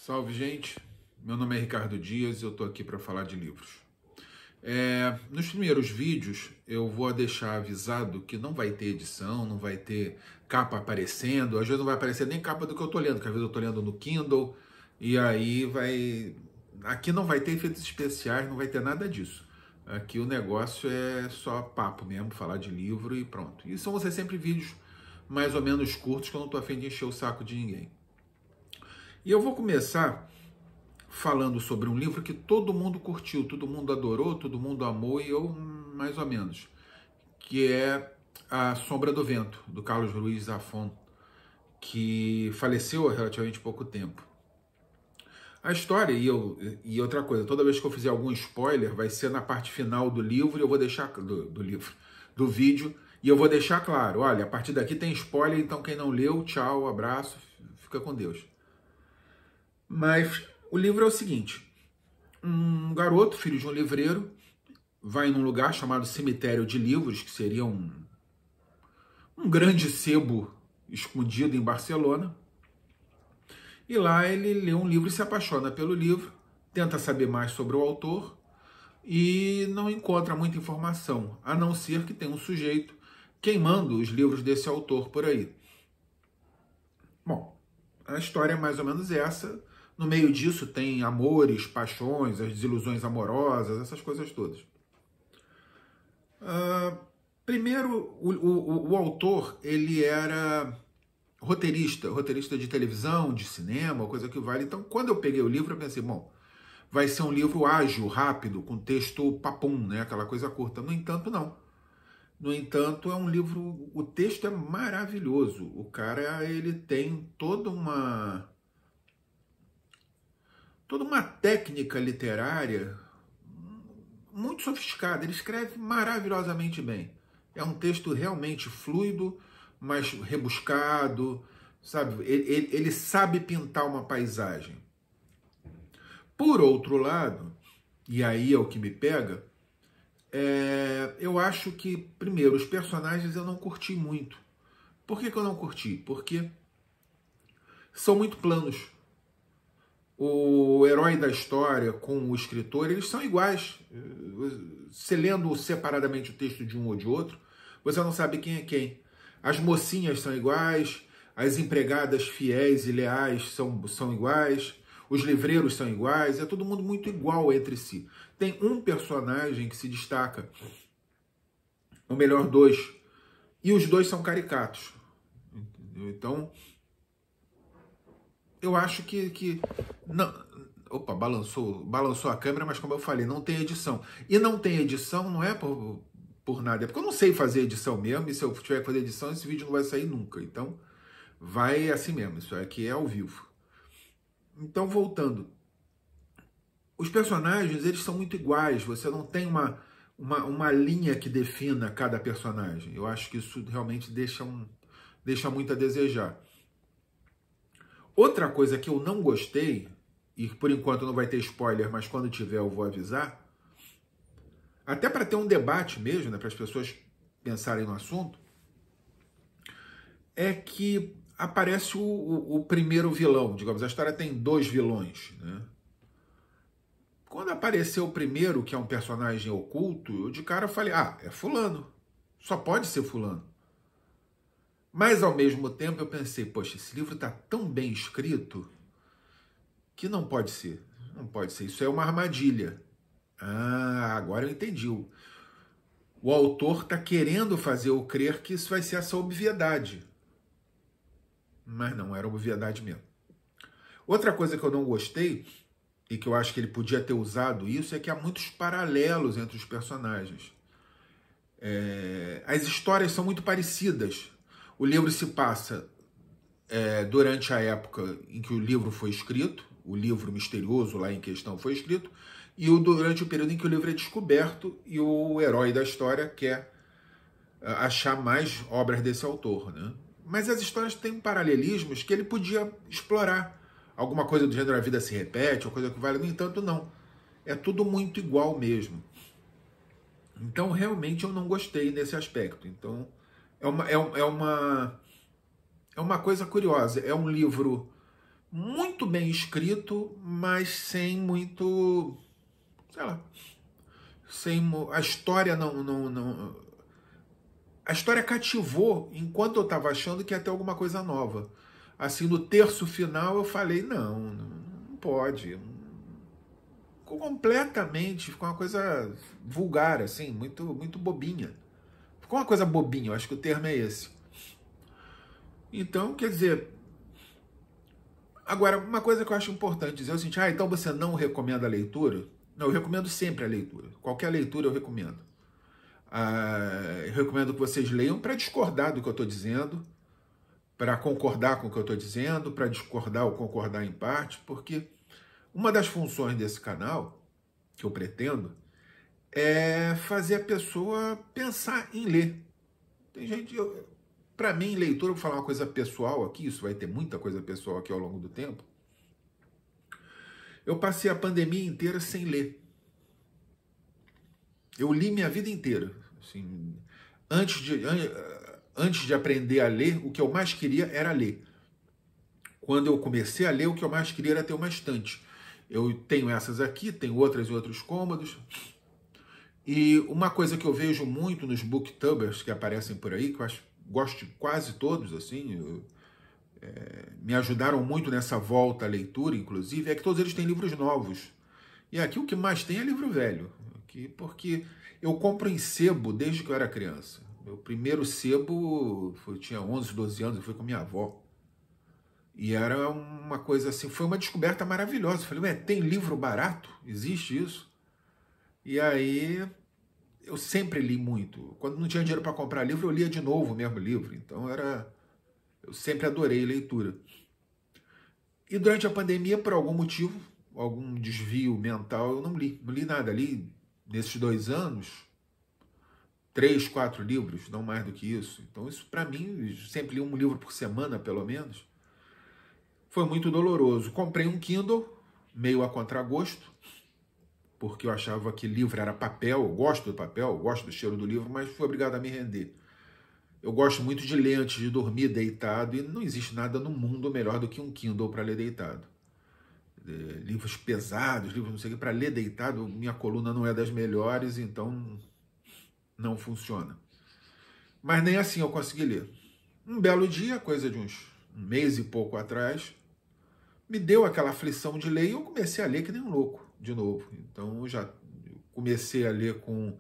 Salve, gente! Meu nome é Ricardo Dias e eu tô aqui para falar de livros. Nos primeiros vídeos eu vou deixar avisado que não vai ter edição, não vai ter capa aparecendo, às vezes não vai aparecer nem capa do que eu tô lendo, porque às vezes eu tô lendo no Kindle, e aí vai... Aqui não vai ter efeitos especiais, não vai ter nada disso. Aqui o negócio é só papo mesmo, falar de livro e pronto. E são sempre vídeos mais ou menos curtos, que eu não tô a fim de encher o saco de ninguém. E eu vou começar falando sobre um livro que todo mundo curtiu, todo mundo adorou, todo mundo amou e eu mais ou menos, que é A Sombra do Vento, do Carlos Ruiz Zafón, que faleceu há relativamente pouco tempo. A história, e outra coisa, toda vez que eu fizer algum spoiler, vai ser na parte final do livro, e eu vou deixar do vídeo, e eu vou deixar claro, olha, a partir daqui tem spoiler, então quem não leu, tchau, abraço, fica com Deus. Mas o livro é o seguinte: um garoto, filho de um livreiro, vai num lugar chamado Cemitério de Livros, que seria um grande sebo escondido em Barcelona, e lá ele lê um livro e se apaixona pelo livro, tenta saber mais sobre o autor e não encontra muita informação, a não ser que tem um sujeito queimando os livros desse autor por aí. Bom, a história é mais ou menos essa. No meio disso tem amores, paixões, as desilusões amorosas, essas coisas todas. Primeiro, o autor, ele era roteirista de televisão, de cinema, coisa que vale. Então, quando eu peguei o livro, eu pensei, bom, vai ser um livro ágil, rápido, com texto papum, né? Aquela coisa curta. No entanto, não. No entanto, é um livro... O texto é maravilhoso. O cara, ele tem toda uma técnica literária muito sofisticada. Ele escreve maravilhosamente bem. É um texto realmente fluido, mas rebuscado, sabe? Ele sabe pintar uma paisagem. Por outro lado, e aí é o que me pega, eu acho que, primeiro, os personagens eu não curti muito. Por que eu não curti? Porque são muito planos. O herói da história com o escritor, eles são iguais. Você lendo separadamente o texto de um ou de outro, você não sabe quem é quem. As mocinhas são iguais, as empregadas fiéis e leais são iguais, os livreiros são iguais, é todo mundo muito igual entre si. Tem um personagem que se destaca, ou melhor, dois, e os dois são caricatos. Então, eu acho que não, opa, balançou a câmera, mas como eu falei, não tem edição. E não tem edição não é por nada, é porque eu não sei fazer edição mesmo, e se eu tiver que fazer edição, esse vídeo não vai sair nunca. Então, vai assim mesmo, isso aqui é ao vivo. Então, voltando. Os personagens, eles são muito iguais, você não tem uma linha que defina cada personagem. Eu acho que isso realmente deixa muito a desejar. Outra coisa que eu não gostei, e por enquanto não vai ter spoiler, mas quando tiver eu vou avisar, até para ter um debate mesmo, né, para as pessoas pensarem no assunto, é que aparece o primeiro vilão, digamos, a história tem dois vilões, né? Quando apareceu o primeiro, que é um personagem oculto, eu de cara falei, é fulano, só pode ser fulano. Mas, ao mesmo tempo, eu pensei, poxa, esse livro está tão bem escrito que não pode ser. Não pode ser. Isso é uma armadilha. Agora eu entendi. O autor está querendo fazer eu crer que isso vai ser essa obviedade. Mas não era obviedade mesmo. Outra coisa que eu não gostei, e que eu acho que ele podia ter usado isso, é que há muitos paralelos entre os personagens. As histórias são muito parecidas. O livro se passa durante a época em que o livro foi escrito, o livro misterioso lá em questão foi escrito, e durante o período em que o livro é descoberto e o herói da história quer achar mais obras desse autor, né? Mas as histórias têm paralelismos que ele podia explorar. Alguma coisa do gênero A Vida Se Repete, ou coisa que vale, no entanto, não. É tudo muito igual mesmo. Então, realmente, eu não gostei nesse aspecto. Então, é uma coisa curiosa. É um livro muito bem escrito, mas sem muito, sei lá, a história a história cativou enquanto eu estava achando que ia ter alguma coisa nova. Assim, no terço final eu falei, não pode. Ficou completamente, ficou uma coisa vulgar, assim, muito bobinha. Ficou uma coisa bobinha, eu acho que o termo é esse. Então, quer dizer, agora, uma coisa que eu acho importante dizer é o seguinte, então você não recomenda a leitura? Não, eu recomendo sempre a leitura. Qualquer leitura eu recomendo. Eu recomendo que vocês leiam para discordar do que eu estou dizendo, para concordar com o que eu estou dizendo, para discordar ou concordar em parte, porque uma das funções desse canal, que eu pretendo, é fazer a pessoa pensar em ler. Tem gente, para mim, leitura, eu vou falar uma coisa pessoal aqui, isso vai ter muita coisa pessoal aqui ao longo do tempo. Eu passei a pandemia inteira sem ler. Eu li minha vida inteira. Assim, antes de aprender a ler, o que eu mais queria era ler. Quando eu comecei a ler, o que eu mais queria era ter uma estante. Eu tenho essas aqui, tenho outras em outros cômodos. E uma coisa que eu vejo muito nos booktubers que aparecem por aí, que eu gosto de quase todos, assim, me ajudaram muito nessa volta à leitura, inclusive, é que todos eles têm livros novos. E aqui o que mais tem é livro velho. Porque eu compro em sebo desde que eu era criança. Meu primeiro sebo, eu tinha 11, 12 anos, eu fui com minha avó. E era uma coisa assim, foi uma descoberta maravilhosa. Eu falei, ué, tem livro barato? Existe isso? E aí, eu sempre li muito. Quando não tinha dinheiro para comprar livro, eu lia de novo o mesmo livro. Então, eu sempre adorei leitura. E durante a pandemia, por algum motivo, algum desvio mental, eu não li nada. Li, nesses 2 anos, 3, 4 livros, não mais do que isso. Então, isso para mim, sempre li um livro por semana, pelo menos. Foi muito doloroso. Comprei um Kindle, meio a contragosto, porque eu achava que livro era papel, eu gosto do papel, eu gosto do cheiro do livro, mas fui obrigado a me render. Eu gosto muito de ler antes de dormir deitado, e não existe nada no mundo melhor do que um Kindle para ler deitado. Livros pesados, livros não sei o que, para ler deitado, minha coluna não é das melhores, então não funciona. Mas nem assim eu consegui ler. Um belo dia, coisa de um mês e pouco atrás, me deu aquela aflição de ler e eu comecei a ler que nem um louco, de novo. Então, eu já comecei a ler com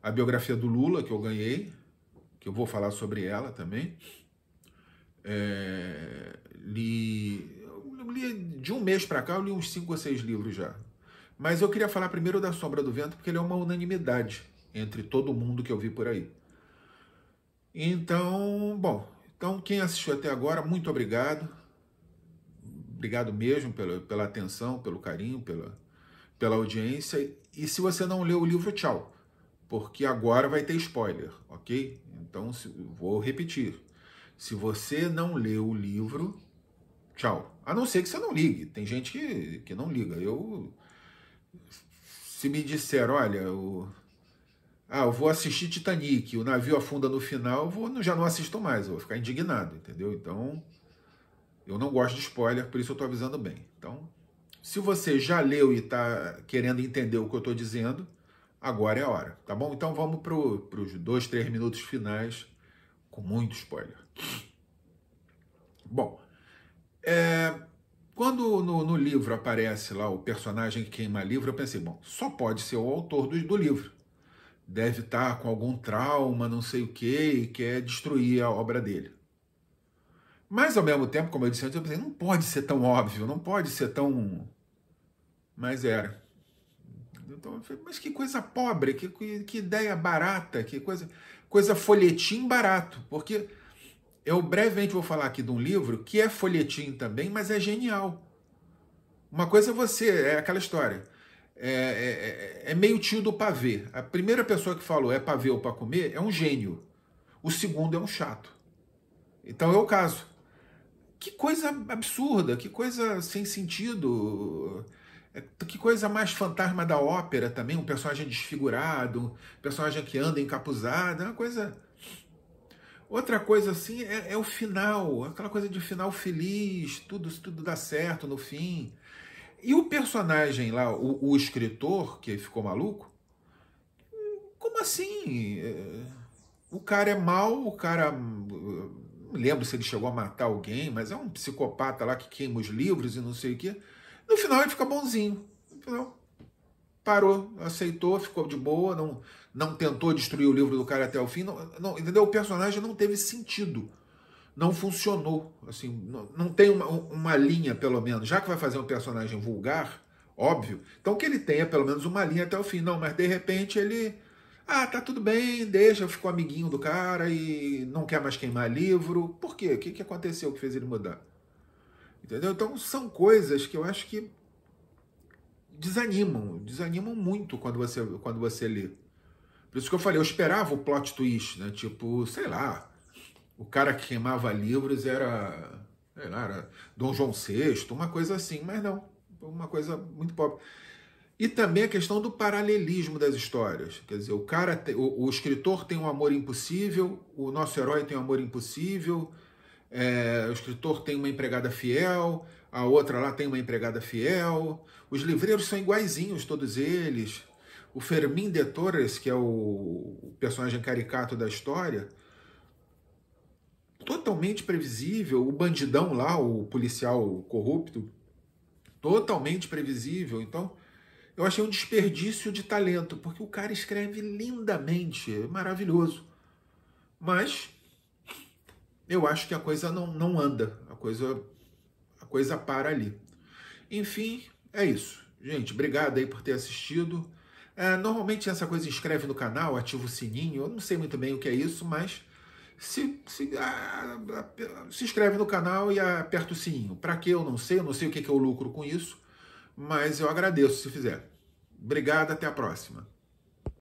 a biografia do Lula, que eu ganhei, que eu vou falar sobre ela também. Li de um mês para cá, eu li uns 5 ou 6 livros já. Mas eu queria falar primeiro da Sombra do Vento, porque ele é uma unanimidade entre todo mundo que eu vi por aí. Então, bom, quem assistiu até agora, muito obrigado. Obrigado mesmo pela atenção, pelo carinho, pela audiência. E se você não leu o livro, tchau. Porque agora vai ter spoiler, ok? Então, vou repetir. Se você não leu o livro, tchau. A não ser que você não ligue. Tem gente que não liga. Se me disser, olha, eu vou assistir Titanic, o navio afunda no final, já não assisto mais, eu vou ficar indignado, entendeu? Então, eu não gosto de spoiler, por isso eu estou avisando bem. Então, se você já leu e está querendo entender o que eu estou dizendo, agora é a hora, tá bom? Então vamos para os 2, 3 minutos finais com muito spoiler. Bom, quando no livro aparece lá o personagem que queima livro, eu pensei, bom, só pode ser o autor do livro. Deve estar com algum trauma, não sei o quê, e quer destruir a obra dele. Mas, ao mesmo tempo, como eu disse antes, eu pensei, não pode ser tão óbvio, não pode ser tão... Mas era. Então, eu falei, mas que coisa pobre, que ideia barata, que coisa folhetim barato. Porque eu brevemente vou falar aqui de um livro que é folhetim também, mas é genial. Uma coisa é aquela história, é meio tio do pavê. A primeira pessoa que falou é pavê ou para comer é um gênio. O segundo é um chato. Então é o caso. Que coisa absurda, que coisa sem sentido, que coisa mais fantasma da ópera também, um personagem desfigurado, um personagem que anda encapuzado, é uma coisa... Outra coisa assim é o final, aquela coisa de final feliz, tudo dá certo no fim. E o personagem lá, o escritor, que ficou maluco, como assim? O cara é mau, o cara. Não lembro se ele chegou a matar alguém, mas é um psicopata lá que queima os livros e não sei o quê. No final ele fica bonzinho. No final, parou, aceitou, ficou de boa, não tentou destruir o livro do cara até o fim. Entendeu? O personagem não teve sentido. Não funcionou. Assim, não tem uma linha, pelo menos. Já que vai fazer um personagem vulgar, óbvio, então que ele tenha pelo menos uma linha até o fim. Não, mas de repente ele. Ah, tá tudo bem, deixa, ficou amiguinho do cara e não quer mais queimar livro. Por quê? O que aconteceu que fez ele mudar? Entendeu? Então são coisas que eu acho que desanimam muito quando você lê. Por isso que eu falei, eu esperava o plot twist, né? Tipo, sei lá, o cara que queimava livros era, sei lá, era Dom João VI, uma coisa assim, mas não, uma coisa muito pobre. E também a questão do paralelismo das histórias. Quer dizer, o escritor tem um amor impossível, o nosso herói tem um amor impossível, o escritor tem uma empregada fiel, a outra lá tem uma empregada fiel. Os livreiros são iguaizinhos, todos eles. O Fermín de Torres, que é o personagem caricato da história, totalmente previsível. O bandidão lá, o policial corrupto, totalmente previsível. Então, eu achei um desperdício de talento, porque o cara escreve lindamente, é maravilhoso. Mas eu acho que a coisa não anda, a coisa para ali. Enfim, é isso. Gente, obrigado aí por ter assistido. Normalmente essa coisa inscreve no canal, ativa o sininho, eu não sei muito bem o que é isso, mas se inscreve no canal e aperta o sininho. Para que eu não sei o que eu lucro com isso, mas eu agradeço se fizer. Obrigado, até a próxima.